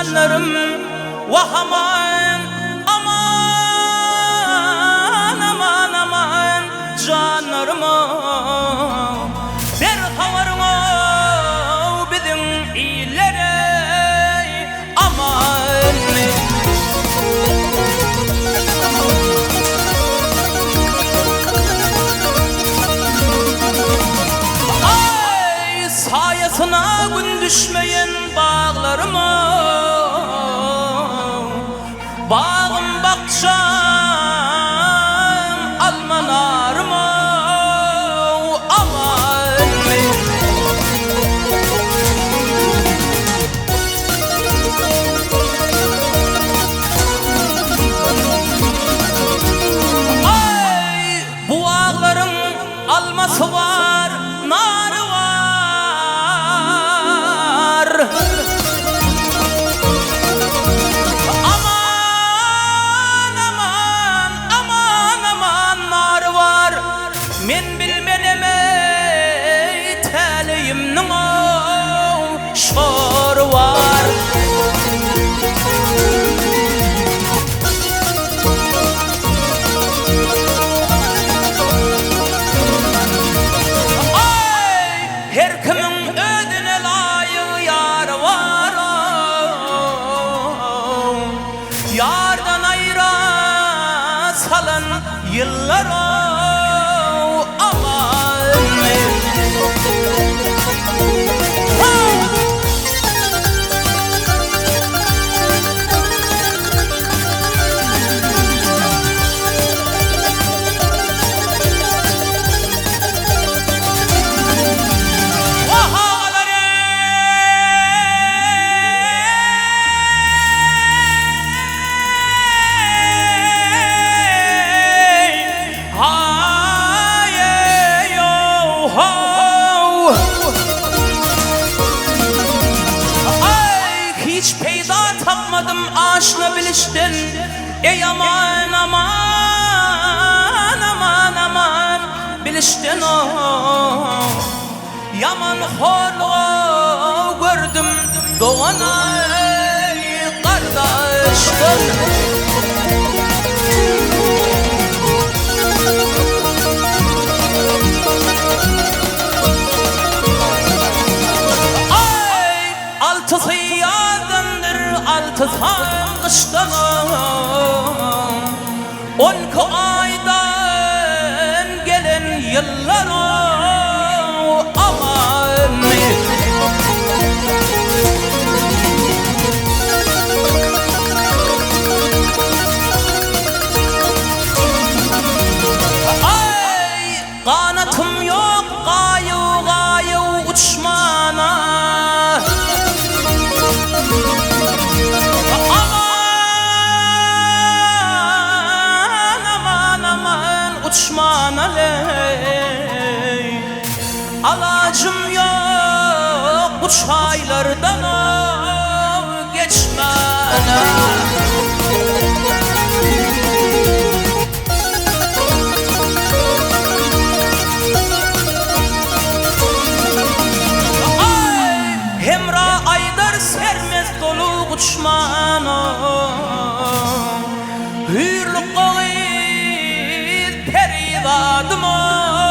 canlarım, vah aman, aman, aman, aman canlarım, bir havarım bizim iyilere, aman. Ay sayasına gün düşmeyen bağlarıma, bağım bakçam almanarıma, aman. Ay bu ağların alması var, narı var. Men bilmeneme taleyimnin şoru var. Ay her kimin ödüne layık yarı var. Yardan ayıra salan yıllar hiç peyda tapmadım aşna bilişten. Ey aman, aman, aman, aman bilişten o. Yaman horluğu gördüm doğanay kardeşten. Ay altısı altı kıştan 12 aydan gelen yıllar aman. Ay kanatım yok gayu gayu uçmana. Uçman aley, alacım yok bu çaylardan geçmene. Ay hemra aydar sermez dolu uçmana. Hürlük koyit perivadım aman.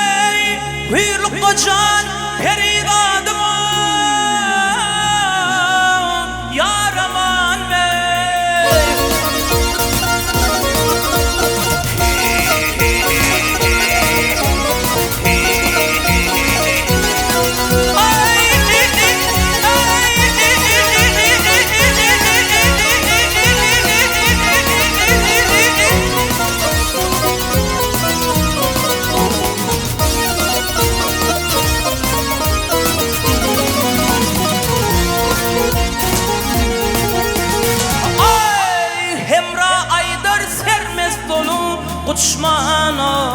Ay hürlük kocan perivadım yar aman bey. Uçmana